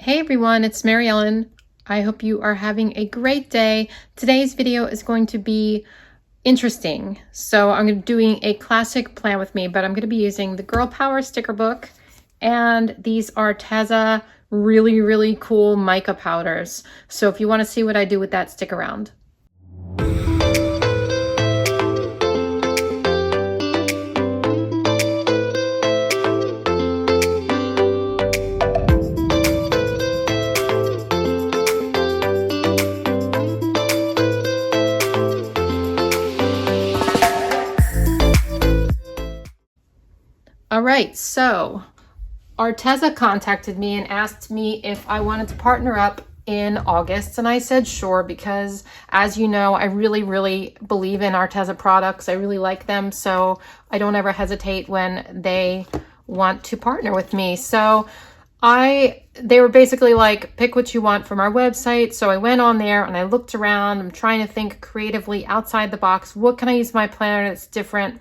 Hey everyone, it's Mary Ellen. I hope you are having a great day. Today's video is going to be interesting. So I'm doing a classic plan with me, but I'm going to be using the Girl Power sticker book and these Arteza really cool mica powders. So if you want to see what I do with that, stick around. All right, so Arteza contacted me and asked me if I wanted to partner up in August, and I said sure, because as you know, I really believe in Arteza products. I really like them, so I don't ever hesitate when they want to partner with me. So they were basically like, pick what you want from our website. So I went on there and I looked around. I'm trying to think creatively outside the box. What can I use my planner that's different?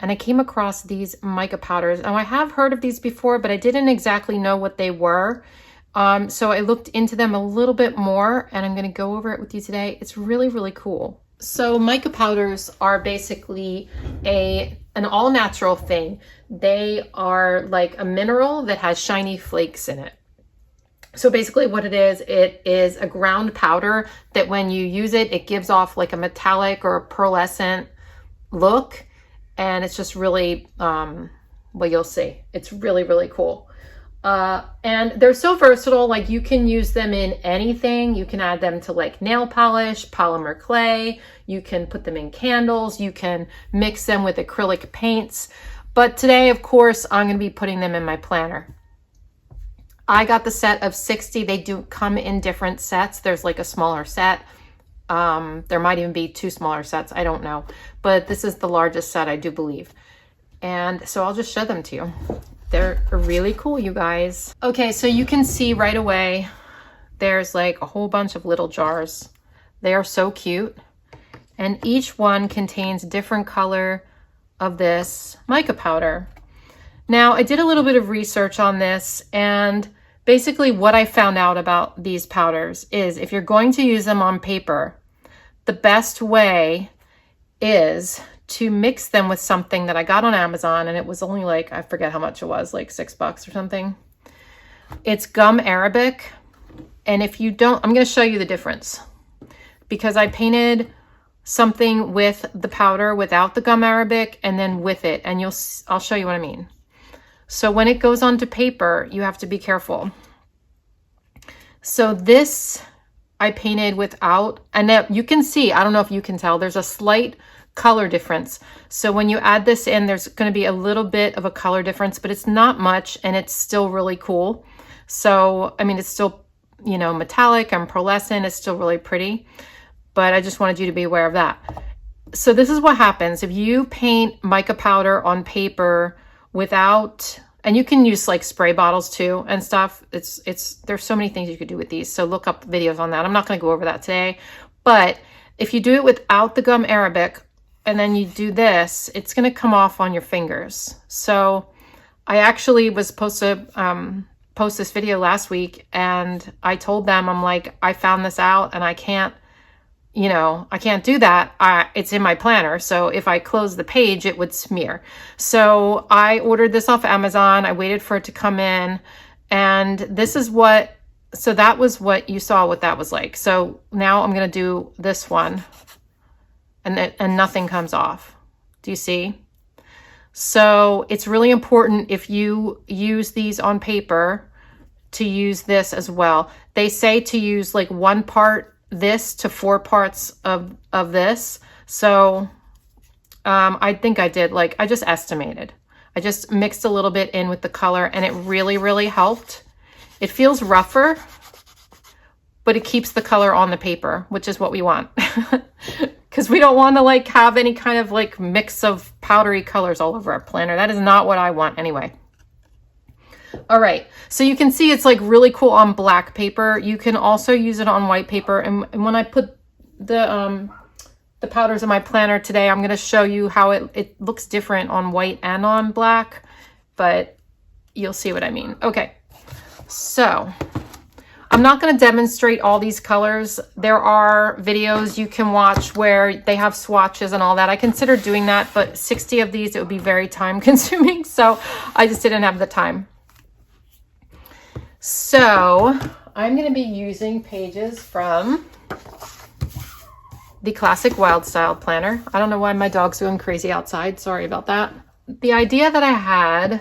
And I came across these mica powders. Now, I have heard of these before, but I didn't exactly know what they were. So I looked into them a little bit more, and I'm going to go over it with you today. It's really cool. So mica powders are basically an all-natural thing. They are like a mineral that has shiny flakes in it. So basically what it is a ground powder that when you use it, it gives off like a metallic or a pearlescent look. And it's just really, well, you'll see. It's really cool. And they're so versatile. Like, you can use them in anything. You can add them to like nail polish, polymer clay. You can put them in candles. You can mix them with acrylic paints. But today, of course, I'm going to be putting them in my planner. I got the set of 60. They do come in different sets. There's like a smaller set. There might even be 2 smaller sets. I don't know. But this is the largest set, I do believe. And so I'll just show them to you. They're really cool, you guys. Okay, so you can see right away, there's like a whole bunch of little jars. They are so cute. And each one contains a different color of this mica powder. Now, I did a little bit of research on this, and basically what I found out about these powders is if you're going to use them on paper, the best way is to mix them with something that I got on Amazon, and it was only like, I forget how much it was, like $6 or something. It's gum arabic. And if you don't, I'm going to show you the difference, because I painted something with the powder without the gum arabic and then with it, and I'll show you what I mean. So when it goes onto paper, you have to be careful. So this I painted without, and now you can see, I don't know if you can tell, there's a slight color difference. So when you add this in, there's going to be a little bit of a color difference, but it's not much, and it's still really cool. So, I mean, it's still, you know, metallic and pearlescent. It's still really pretty, but I just wanted you to be aware of that. So this is what happens if you paint mica powder on paper without, and you can use like spray bottles too and stuff. There's so many things you could do with these. So look up videos on that. I'm not going to go over that today, but if you do it without the gum arabic and then you do this, it's going to come off on your fingers. So I actually was supposed to post this video last week, and I told them, I'm like, I found this out and I can't, you know, I can't do that. It's in my planner. So if I close the page, it would smear. So I ordered this off Amazon. I waited for it to come in, and this is what, so that was what you saw, what that was like. So now I'm going to do this one, and nothing comes off. Do you see? So it's really important if you use these on paper to use this as well. They say to use like 1 part this to 4 parts of this. So I think I did, like, I just estimated. I just mixed a little bit in with the color, and it really helped. It feels rougher, but it keeps the color on the paper, which is what we want. Because we don't want to like have any kind of like mix of powdery colors all over our planner. That is not what I want anyway. All right, so you can see it's like really cool on black paper. You can also use it on white paper. And when I put the powders in my planner today, I'm going to show you how it looks different on white and on black, but you'll see what I mean. Okay, so I'm not going to demonstrate all these colors. There are videos you can watch where they have swatches and all that. I considered doing that, but 60 of these, it would be very time consuming. So I just didn't have the time. So I'm going to be using pages from the Classic Wild Style Planner. I don't know why my dog's going crazy outside. Sorry about that. The idea that I had,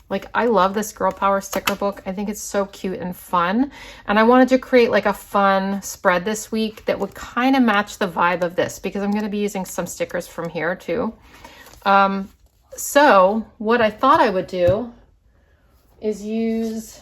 like, I love this Girl Power sticker book. I think it's so cute and fun. And I wanted to create like a fun spread this week that would kind of match the vibe of this, because I'm going to be using some stickers from here too. So what I thought I would do is use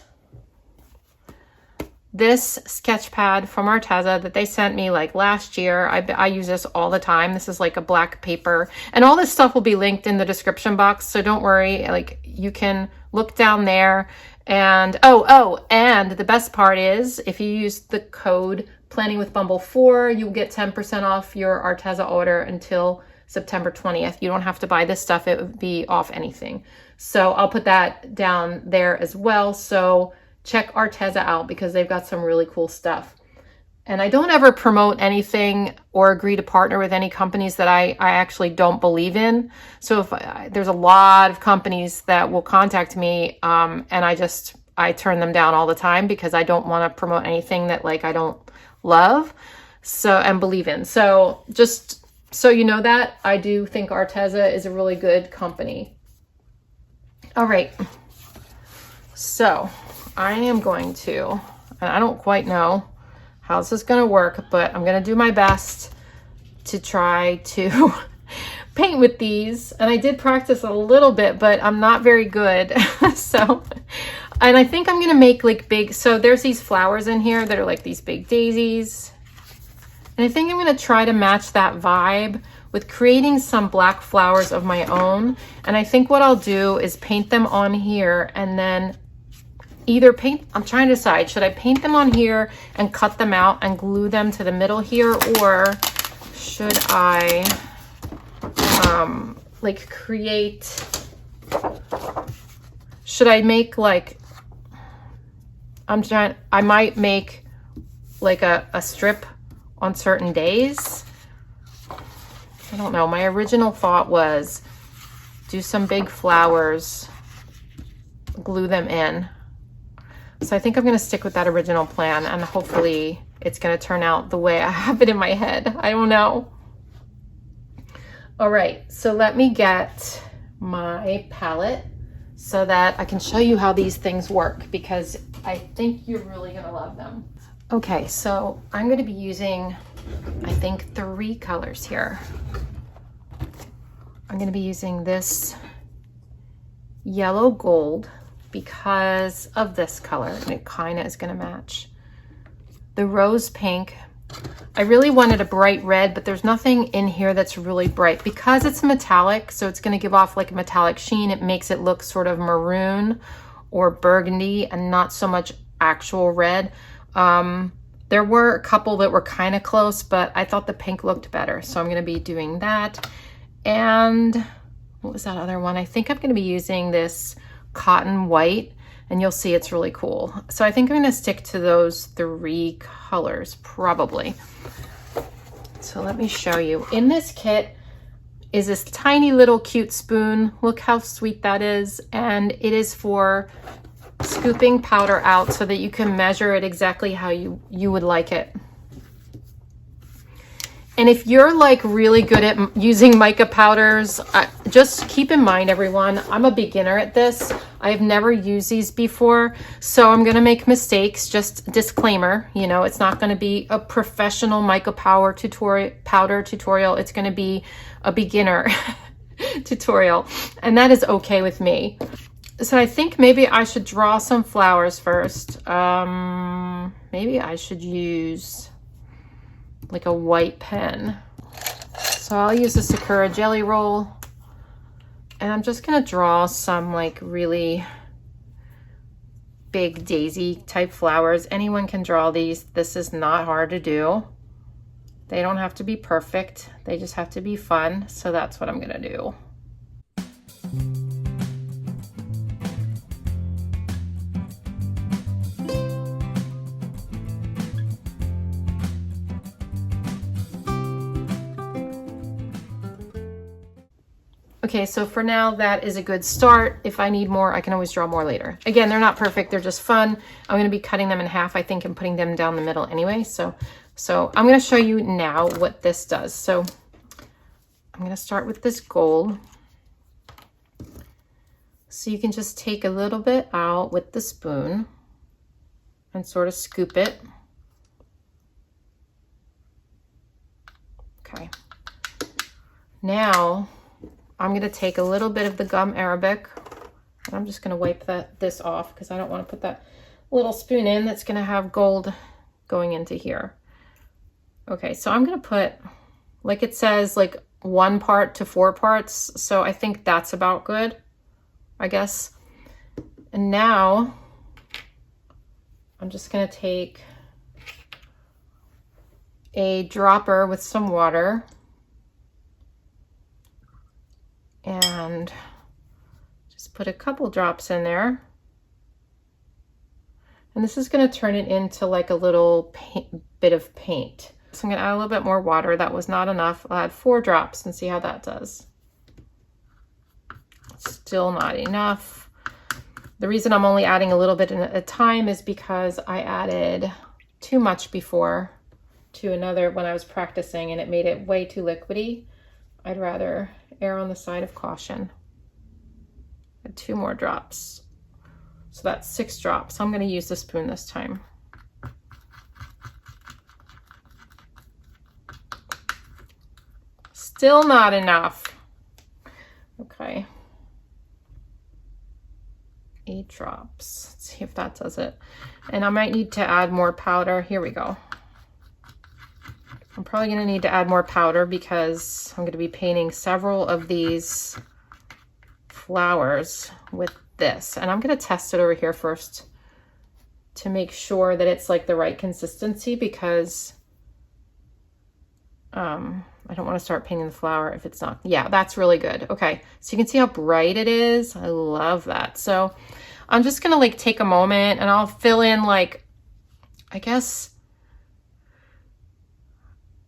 this sketch pad from Arteza that they sent me like last year. I use this all the time. This is like a black paper, and all this stuff will be linked in the description box. So don't worry, like you can look down there. And and the best part is if you use the code Planning with Bumble 4, you'll get 10% off your Arteza order until September 20th. You don't have to buy this stuff. It would be off anything. So I'll put that down there as well. So check Arteza out because they've got some really cool stuff. And I don't ever promote anything or agree to partner with any companies that I actually don't believe in. So if there's a lot of companies that will contact me, and I turn them down all the time because I don't want to promote anything that like I don't love and believe in. So just so you know that, I do think Arteza is a really good company. All right. So I am going to, and I don't quite know how this is going to work, but I'm going to do my best to try to paint with these. And I did practice a little bit, but I'm not very good. So, and I think I'm going to make like big, so there's these flowers in here that are like these big daisies. And I think I'm going to try to match that vibe with creating some black flowers of my own. And I think what I'll do is paint them on here and then I'm trying to decide, should I paint them on here and cut them out and glue them to the middle here, or should I should I make like, I might make like a strip on certain days. I don't know. My original thought was do some big flowers, glue them in. So I think I'm going to stick with that original plan, and hopefully it's going to turn out the way I have it in my head. I don't know. All right, so let me get my palette so that I can show you how these things work, because I think you're really going to love them. Okay, so I'm going to be using, I think, 3 colors here. I'm going to be using this yellow gold, because of this color, and it kind of is going to match. The rose pink. I really wanted a bright red, but there's nothing in here that's really bright because it's metallic, so it's going to give off like a metallic sheen. It makes it look sort of maroon or burgundy and not so much actual red. There were a couple that were kind of close, but I thought the pink looked better, so I'm going to be doing that. And what was that other one? I think I'm going to be using this cotton white, and you'll see it's really cool. So I think I'm going to stick to those 3 colors probably. So let me show you. In this kit is this tiny little cute spoon. Look how sweet that is. And it is for scooping powder out so that you can measure it exactly how you would like it. And if you're like really good at using mica powders, just keep in mind, everyone, I'm a beginner at this. I've never used these before, so I'm gonna make mistakes. Just disclaimer, you know, it's not gonna be a professional mica powder tutorial. It's gonna be a beginner tutorial, and that is okay with me. So I think maybe I should draw some flowers first. Maybe I should use like a white pen. So I'll use the Sakura Jelly Roll, and I'm just gonna draw some like really big daisy type flowers. Anyone can draw these. This is not hard to do. They don't have to be perfect. They just have to be fun. So that's what I'm gonna do. Okay, so for now, that is a good start. If I need more, I can always draw more later. Again, they're not perfect, they're just fun. I'm gonna be cutting them in half, I think, and putting them down the middle anyway. So I'm gonna show you now what this does. So I'm gonna start with this gold. So you can just take a little bit out with the spoon and sort of scoop it. Okay. Now, I'm going to take a little bit of the gum arabic, and I'm just going to wipe this off because I don't want to put that little spoon in that's going to have gold going into here. Okay, so I'm going to put, like it says, like 1 part to 4 parts. So I think that's about good, I guess. And now I'm just going to take a dropper with some water and just put a couple drops in there. And this is going to turn it into like a little bit of paint. So I'm going to add a little bit more water. That was not enough. I'll add 4 drops and see how that does. Still not enough. The reason I'm only adding a little bit at a time is because I added too much before to another when I was practicing and it made it way too liquidy. I'd rather err on the side of caution. Add 2 more drops. So that's 6 drops. I'm going to use the spoon this time. Still not enough. Okay. 8 drops. Let's see if that does it. And I might need to add more powder. Here we go. I'm probably going to need to add more powder because I'm going to be painting several of these flowers with this. And I'm going to test it over here first to make sure that it's like the right consistency because I don't want to start painting the flower if it's not. Yeah, that's really good. Okay, so you can see how bright it is. I love that. So I'm just going to like take a moment and I'll fill in like, I guess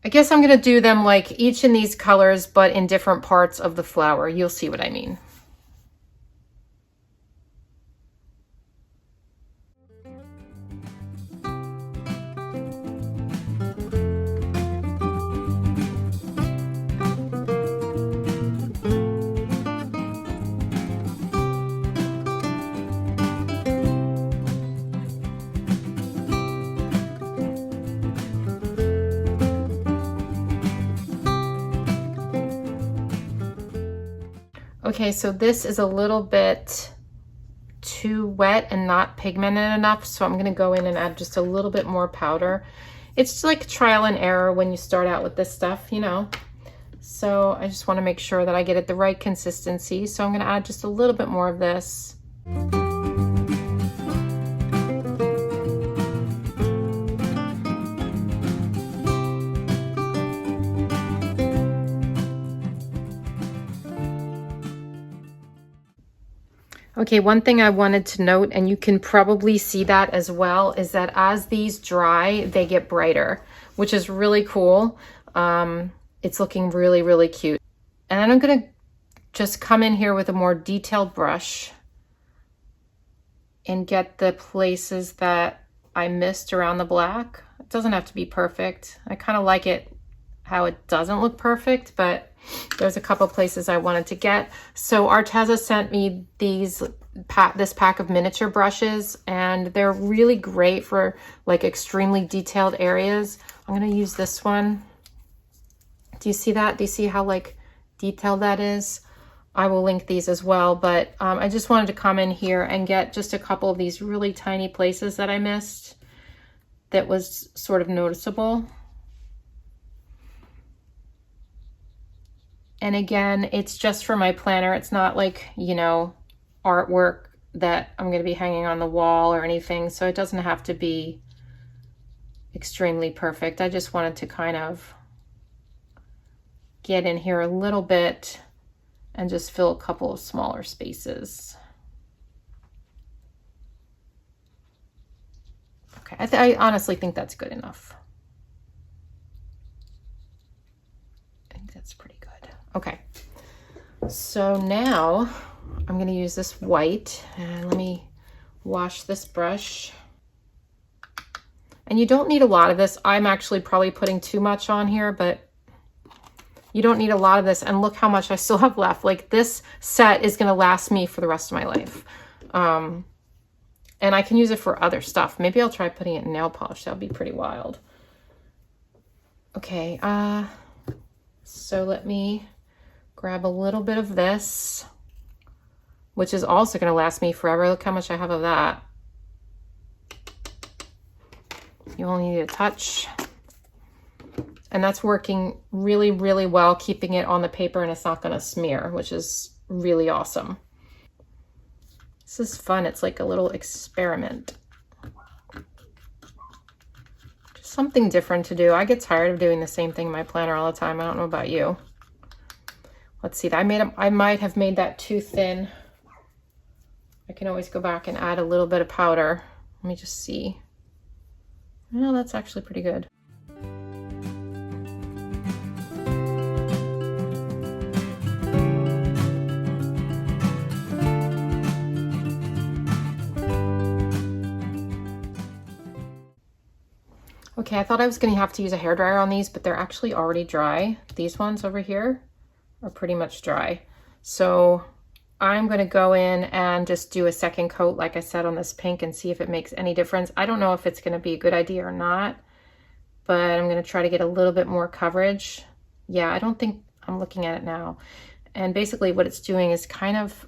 I'm going to do them like each in these colors, but in different parts of the flower. You'll see what I mean. Okay, so this is a little bit too wet and not pigmented enough, so I'm going to go in and add just a little bit more powder. It's like trial and error when you start out with this stuff, you know. So I just want to make sure that I get it the right consistency. So I'm going to add just a little bit more of this. Okay, one thing I wanted to note, and you can probably see that as well, is that as these dry, they get brighter, which is really cool. It's looking really, really cute. And then I'm gonna just come in here with a more detailed brush and get the places that I missed around the black. It doesn't have to be perfect. I kind of like it how it doesn't look perfect, but there's a couple places I wanted to get. So Arteza sent me this pack of miniature brushes, and they're really great for like extremely detailed areas. I'm gonna use this one. Do you see that? Do you see how like detailed that is? I will link these as well, but I just wanted to come in here and get just a couple of these really tiny places that I missed that was sort of noticeable. And again, it's just for my planner. It's not like, you know, artwork that I'm going to be hanging on the wall or anything. So it doesn't have to be extremely perfect. I just wanted to kind of get in here a little bit and just fill a couple of smaller spaces. Okay, I honestly think that's good enough. I think that's pretty good. Okay, So now I'm going to use this white, and let me wash this brush. And you don't need a lot of this. I'm actually probably putting too much on here, but you don't need a lot of this. And look how much I still have left. Like, this set is going to last me for the rest of my life. And I can use it for other stuff. Maybe I'll try putting it in nail polish. That would be pretty wild. Okay, so let me grab a little bit of this, which is also going to last me forever. Look how much I have of that. You only need a touch. And that's working really, really well, keeping it on the paper, and it's not going to smear, which is really awesome. This is fun. It's like a little experiment. Just something different to do. I get tired of doing the same thing in my planner all the time. I don't know about you. Let's see. I might have made that too thin. I can always go back and add a little bit of powder. Let me just see. No, that's actually pretty good. Okay, I thought I was going to have to use a hairdryer on these, but they're actually already dry. These ones over here are pretty much dry. So I'm going to go in and just do a second coat, like I said, on this pink and see if it makes any difference. I don't know if it's going to be a good idea or not, but I'm going to try to get a little bit more coverage. Yeah, I don't think, I'm looking at it now. And basically what it's doing is kind of,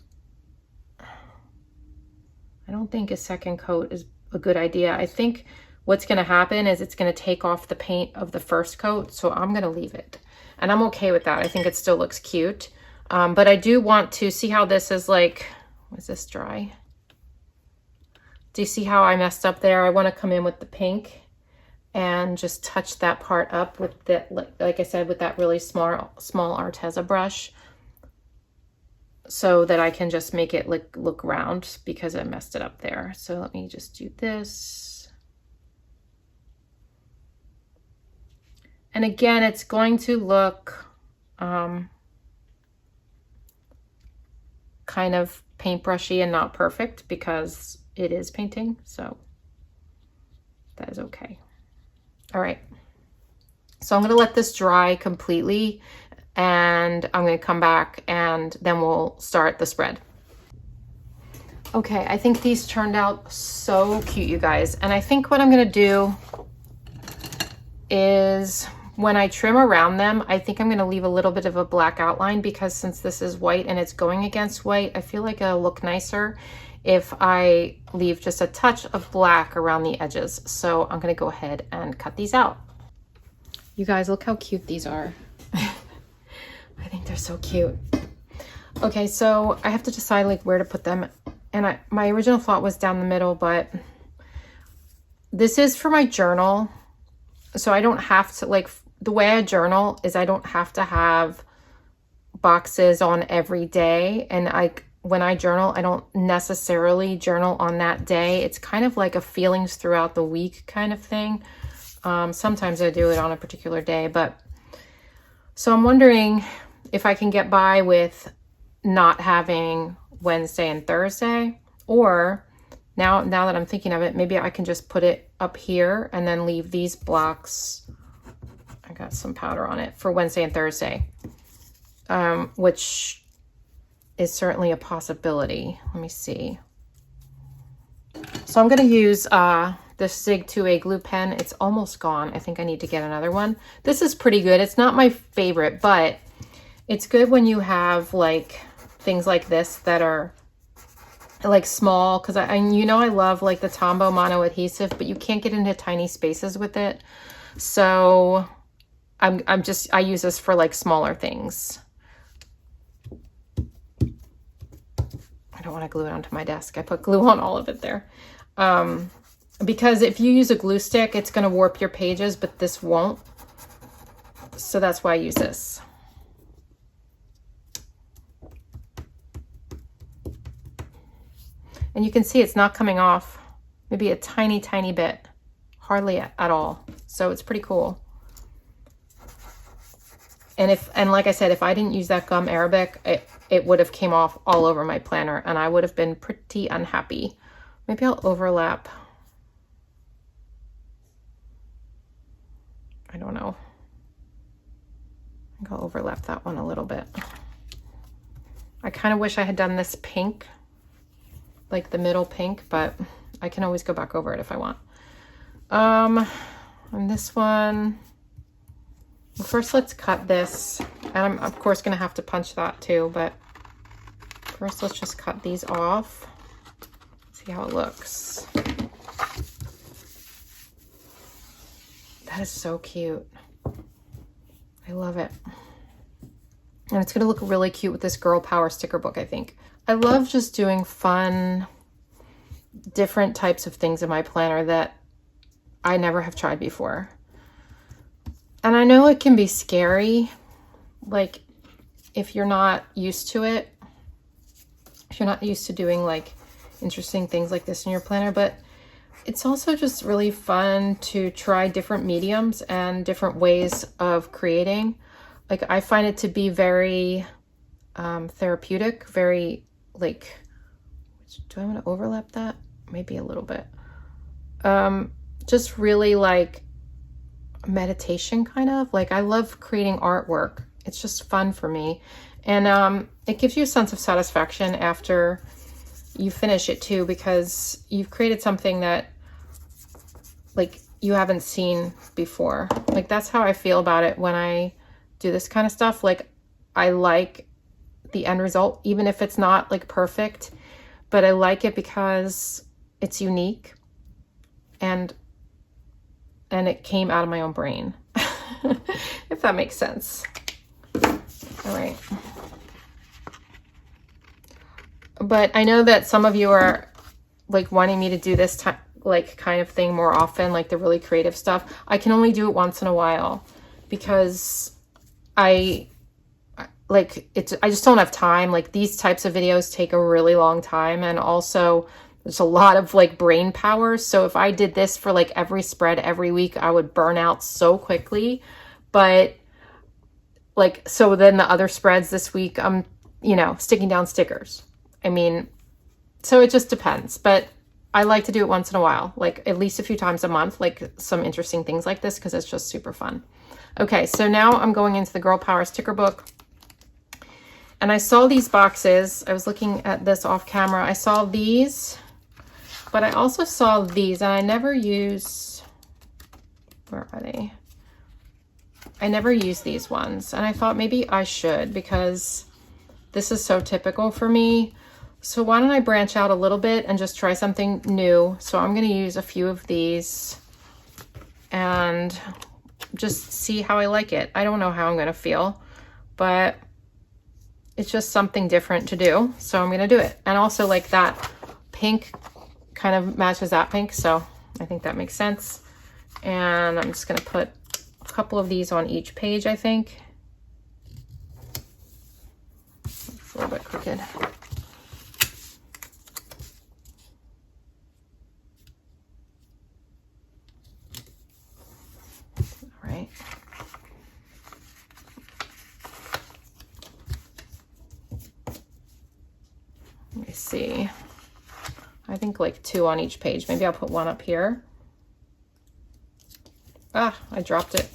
I don't think a second coat is a good idea. I think what's going to happen is it's going to take off the paint of the first coat, so I'm going to leave it. And I'm okay with that. I think it still looks cute. But I do want to see how this is like, is this dry? Do you see how I messed up there? I want to come in with the pink and just touch that part up with that, like I said, with that really small Arteza brush, so that I can just make it look round, because I messed it up there. So let me just do this. And again, it's going to look kind of paintbrushy and not perfect, because it is painting, so that is okay. All right, so I'm going to let this dry completely, and I'm going to come back and then we'll start the spread. Okay, I think these turned out so cute, you guys. And I think what I'm going to do is, when I trim around them, I think I'm going to leave a little bit of a black outline, because since this is white and it's going against white, I feel like it'll look nicer if I leave just a touch of black around the edges. So I'm going to go ahead and cut these out. You guys, look how cute these are. I think they're so cute. Okay, so I have to decide like where to put them. And my original thought was down the middle, but this is for my journal. So I don't have to, like, the way I journal is I don't have to have boxes on every day. And when I journal, I don't necessarily journal on that day. It's kind of like a feelings throughout the week kind of thing. Sometimes I do it on a particular day, but so I'm wondering if I can get by with not having Wednesday and Thursday, or now that I'm thinking of it, maybe I can just put it up here and then leave these blocks. I got some powder on it for Wednesday and Thursday, which is certainly a possibility. Let me see. So I'm going to use this Zig Glue Pen. It's almost gone. I think I need to get another one. This is pretty good. It's not my favorite, but it's good when you have like things like this that are like small, because I love like the Tombow mono adhesive, but you can't get into tiny spaces with it. So I use this for like smaller things. I don't want to glue it onto my desk. I put glue on all of it there. Because if you use a glue stick, it's going to warp your pages, but this won't. So that's why I use this. And you can see it's not coming off, maybe a tiny, tiny bit, hardly at all. So it's pretty cool. And like I said, if I didn't use that gum Arabic, it would have came off all over my planner and I would have been pretty unhappy. Maybe I'll overlap. I don't know. I think I'll overlap that one a little bit. I kind of wish I had done this pink, like the middle pink, but I can always go back over it if I want. And this one, well, first let's cut this. And I'm of course gonna have to punch that too, but first let's just cut these off. See how it looks. That is so cute. I love it. And it's gonna look really cute with this Girl Power sticker book, I think. I love just doing fun, different types of things in my planner that I never have tried before. And I know it can be scary, like if you're not used to it, if you're not used to doing like interesting things like this in your planner, but it's also just really fun to try different mediums and different ways of creating. Like I find it to be very therapeutic, very like, do I want to overlap that? Maybe a little bit. Just really like meditation kind of. Like I love creating artwork. It's just fun for me. And it gives you a sense of satisfaction after you finish it too, because you've created something that like you haven't seen before. Like that's how I feel about it when I do this kind of stuff. Like I like the end result, even if it's not like perfect, but I like it because it's unique and it came out of my own brain, if that makes sense. All right. But I know that some of you are like wanting me to do this like kind of thing more often, like the really creative stuff. I can only do it once in a while because I just don't have time. Like these types of videos take a really long time, and also there's a lot of like brain power. So if I did this for like every spread every week, I would burn out so quickly. But like, so then the other spreads this week, I'm, you know, sticking down stickers. I mean, so it just depends, but I like to do it once in a while, like at least a few times a month, like some interesting things like this, because it's just super fun. Okay, so now I'm going into the Girl Power sticker book. And I saw these boxes. I was looking at this off camera. I saw these, but I also saw these, and I never use, where are they? I never use these ones, and I thought maybe I should because this is so typical for me. So why don't I branch out a little bit and just try something new? So I'm going to use a few of these and just see how I like it. I don't know how I'm going to feel, but it's just something different to do. So I'm going to do it. And also like that pink kind of matches that pink. So I think that makes sense. And I'm just going to put a couple of these on each page, I think. It's a little bit crooked. All right. Let me see. I think like 2 on each page. Maybe I'll put 1 up here. Ah, I dropped it.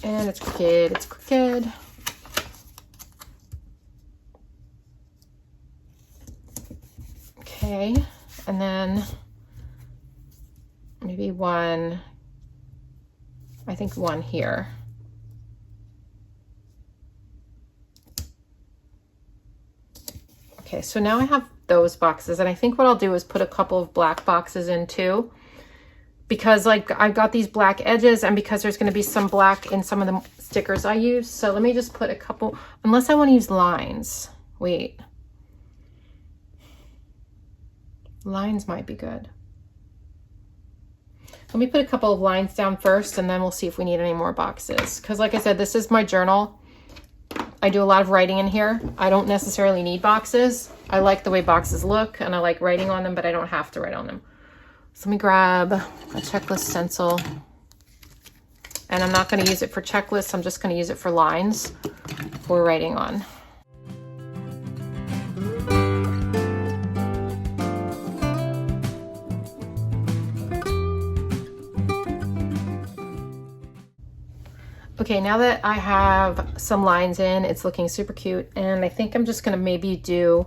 And it's crooked, it's crooked. Okay, and then maybe 1, I think 1 here. Okay, so now I have those boxes, and I think what I'll do is put a couple of black boxes in too, because like I've got these black edges and because there's going to be some black in some of the stickers I use. So let me just put a couple, unless I want to use lines. Wait. Lines might be good. Let me put a couple of lines down first, and then we'll see if we need any more boxes. Because like I said, this is my journal. I do a lot of writing in here. I don't necessarily need boxes. I like the way boxes look, and I like writing on them, but I don't have to write on them. So let me grab a checklist stencil. And I'm not going to use it for checklists. I'm just going to use it for lines for writing on. Okay, now that I have some lines in, it's looking super cute. And I think I'm just going to maybe do,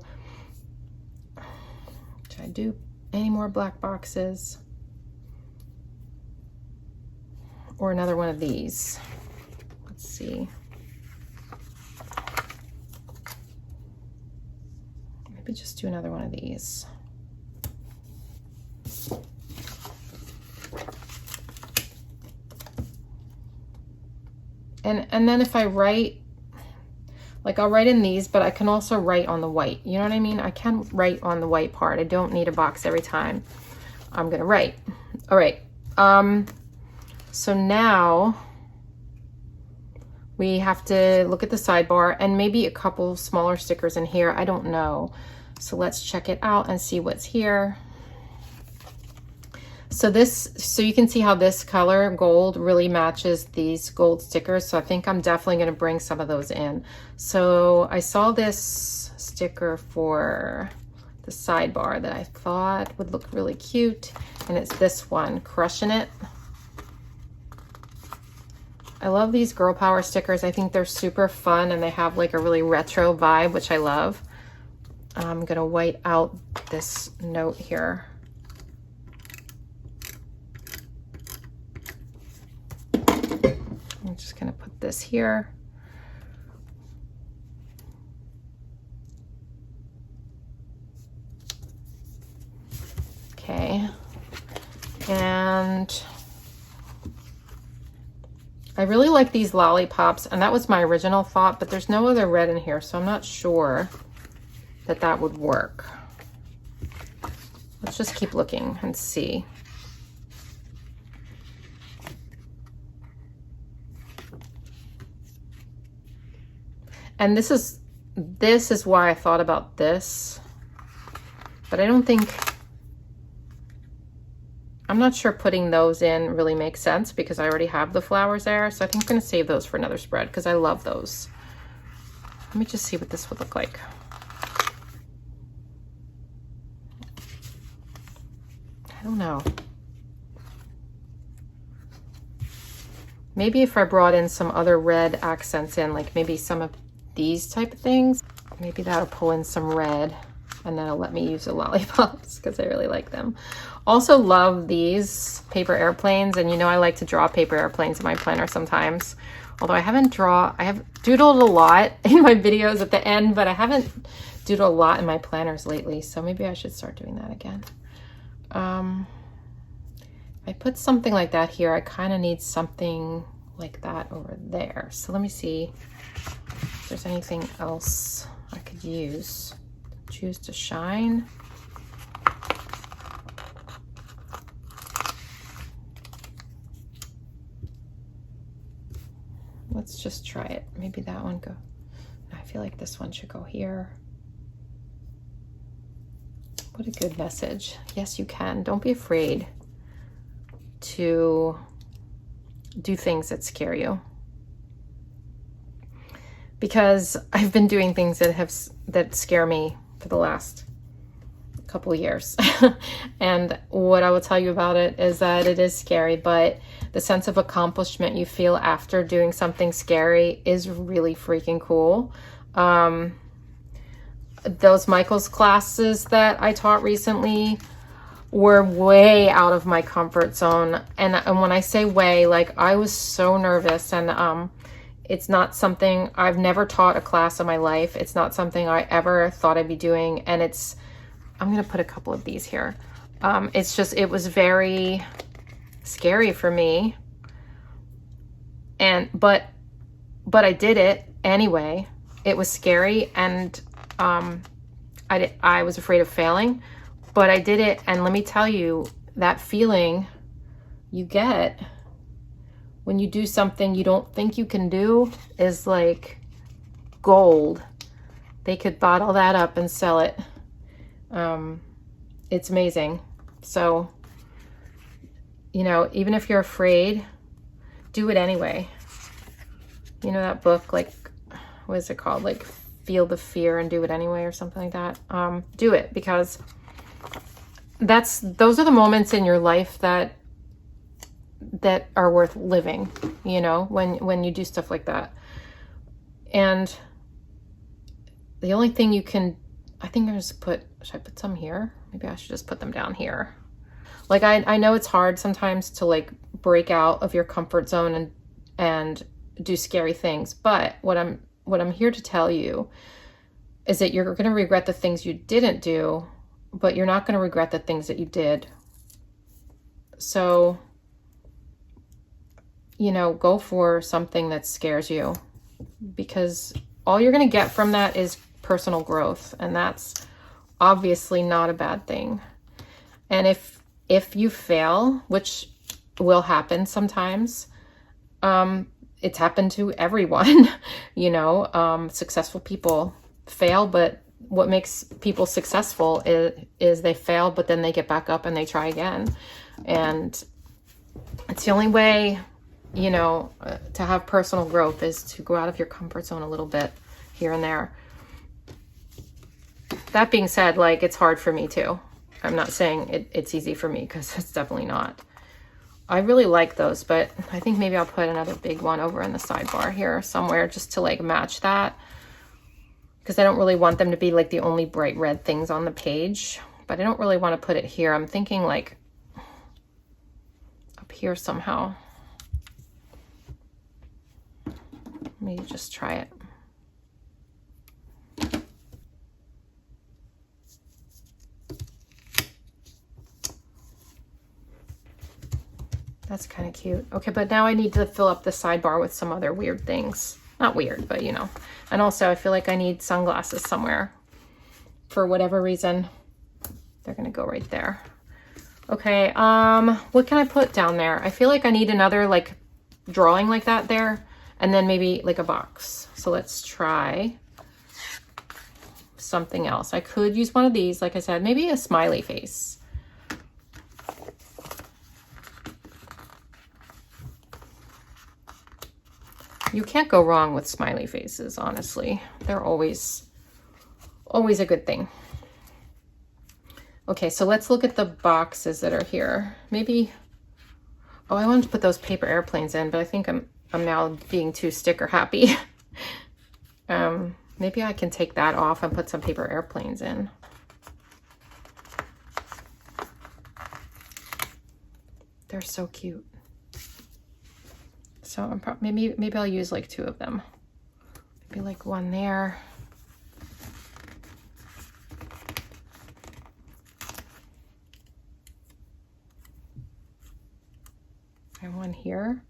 should I do any more black boxes? Or another one of these. Let's see. Maybe just do another one of these. And then if I write, like I'll write in these, but I can also write on the white. You know what I mean? I can write on the white part. I don't need a box every time I'm gonna write. All right. So now we have to look at the sidebar and maybe a couple smaller stickers in here. I don't know. So let's check it out and see what's here. So you can see how this color gold really matches these gold stickers. So I think I'm definitely going to bring some of those in. So I saw this sticker for the sidebar that I thought would look really cute. And it's this one, Crushing It. I love these girl power stickers. I think they're super fun and they have like a really retro vibe, which I love. I'm gonna white out this note here. I'm just gonna put this here. Okay, and I really like these lollipops, and that was my original thought, but there's no other red in here, so I'm not sure that that would work. Let's just keep looking and see. And this is why I thought about this, but I don't think, I'm not sure putting those in really makes sense because I already have the flowers there. So I think I'm going to save those for another spread because I love those. Let me just see what this would look like. I don't know. Maybe if I brought in some other red accents in, like maybe some of these type of things, maybe that'll pull in some red and then it'll let me use the lollipops because I really like them. Also love these paper airplanes, and you know I like to draw paper airplanes in my planner sometimes. Although I have doodled a lot in my videos at the end, but I haven't doodled a lot in my planners lately, so maybe I should start doing that again. If I put something like that here, I kind of need something like that over there. So let me see if there's anything else I could use. Choose to shine. Let's just try it. Maybe that one go. I feel like this one should go here. What a good message. Yes, you can. Don't be afraid to do things that scare you. Because I've been doing things that scare me for the last couple years. And what I will tell you about it is that it is scary, but the sense of accomplishment you feel after doing something scary is really freaking cool. Those Michael's classes that I taught recently were way out of my comfort zone. And when I say way, like I was so nervous, and it's not something, I've never taught a class in my life. It's not something I ever thought I'd be doing. And I'm going to put a couple of these here. It was very scary for me. But I did it anyway. It was scary, and I was afraid of failing, but I did it. And let me tell you, that feeling you get when you do something you don't think you can do is like gold. They could bottle that up and sell it. It's amazing. So you know, even if you're afraid, do it anyway. You know that book, like, what is it called? Like, Feel the Fear and Do It Anyway, or something like that. Do it, because those are the moments in your life that are worth living, you know, when you do stuff like that. And the only thing you can, I think I'm just should I put some here? Maybe I should just put them down here. Like, I know it's hard sometimes to like break out of your comfort zone and do scary things, but what I'm here to tell you is that you're going to regret the things you didn't do, but you're not going to regret the things that you did. So, you know, go for something that scares you, because all you're going to get from that is personal growth, and that's obviously not a bad thing. And if you fail, which will happen sometimes, it's happened to everyone, you know, successful people fail, but what makes people successful is they fail, but then they get back up and they try again. And it's the only way, you know, to have personal growth is to go out of your comfort zone a little bit here and there. That being said, like, it's hard for me too. I'm not saying it's easy for me, because it's definitely not. I really like those, but I think maybe I'll put another big one over in the sidebar here somewhere, just to like match that, because I don't really want them to be like the only bright red things on the page, but I don't really want to put it here. I'm thinking like up here somehow. Maybe just try it. That's kind of cute. Okay, but now I need to fill up the sidebar with some other weird things. Not weird, but you know. And also I feel like I need sunglasses somewhere. For whatever reason, they're gonna go right there. Okay, what can I put down there? I feel like I need another like drawing like that there, and then maybe like a box. So let's try something else. I could use one of these, like I said, maybe a smiley face. You can't go wrong with smiley faces, honestly. They're always a good thing. Okay, so let's look at the boxes that are here. Maybe, oh, I wanted to put those paper airplanes in, but I think I'm now being too sticker happy. Maybe I can take that off and put some paper airplanes in. They're so cute. So I'm maybe I'll use like 2 of them. Maybe like one there. And one here.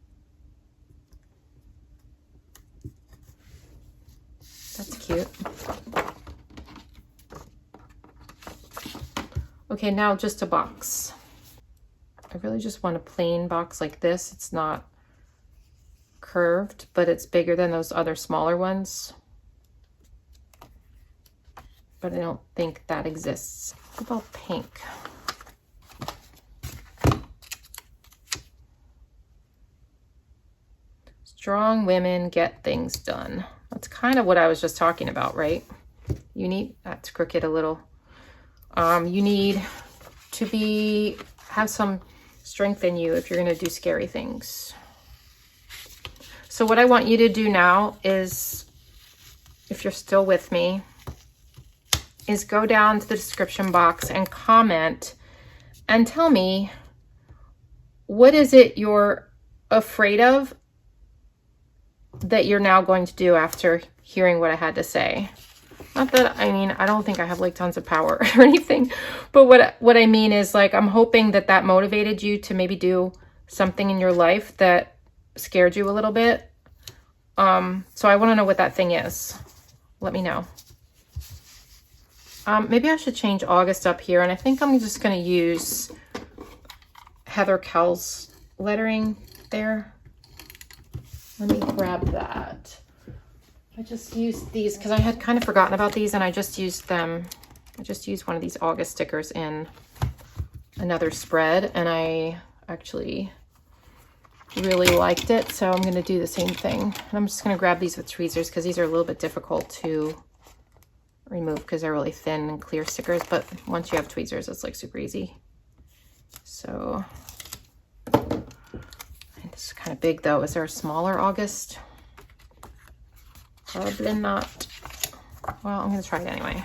That's cute. Okay, now just a box. I really just want a plain box like this. It's not curved, but it's bigger than those other smaller ones. But I don't think that exists. What about pink? Strong women get things done. That's kind of what I was just talking about, right? You need, that's crooked a little. You need to have some strength in you if you're going to do scary things. So what I want you to do now is, if you're still with me, is go down to the description box and comment and tell me, what is it you're afraid of that you're now going to do after hearing what I had to say? Not that, I mean, I don't think I have like tons of power or anything, but what I mean is, like, I'm hoping that motivated you to maybe do something in your life that scared you a little bit. So I want to know what that thing is. Let me know. Maybe I should change August up here, and I think I'm just going to use Heather Kell's lettering there. Let me grab that. I just used these because I had kind of forgotten about these, and I just used them. I just used one of these August stickers in another spread, and I actually really liked it, so I'm going to do the same thing. And I'm just going to grab these with tweezers because these are a little bit difficult to remove because they're really thin and clear stickers, but once you have tweezers, it's like super easy. So this is kind of big though. Is there a smaller August? Probably not. Well, I'm going to try it anyway.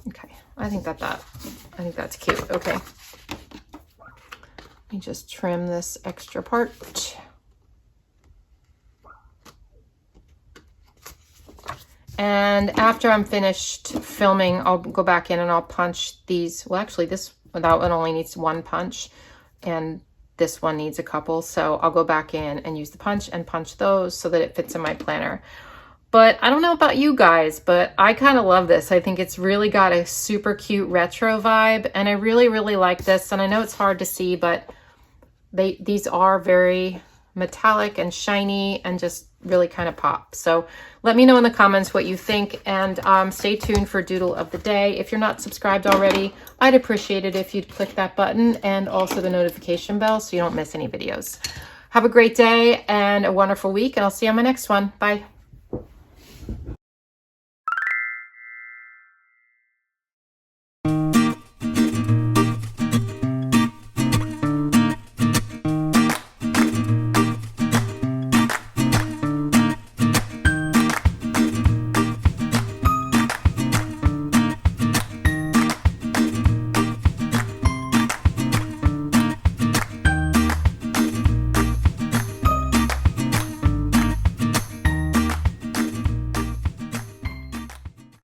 Okay, I think that's cute. Okay. Let me just trim this extra part. And after I'm finished filming, I'll go back in and I'll punch these. Well, actually that one only needs one punch and this one needs a couple. So I'll go back in and use the punch and punch those so that it fits in my planner. But I don't know about you guys, but I kind of love this. I think it's really got a super cute retro vibe, and I really, really like this. And I know it's hard to see, but these are very metallic and shiny and just really kind of pop. So let me know in the comments what you think, and stay tuned for Doodle of the Day. If you're not subscribed already, I'd appreciate it if you'd click that button and also the notification bell so you don't miss any videos. Have a great day and a wonderful week, and I'll see you on my next one. Bye.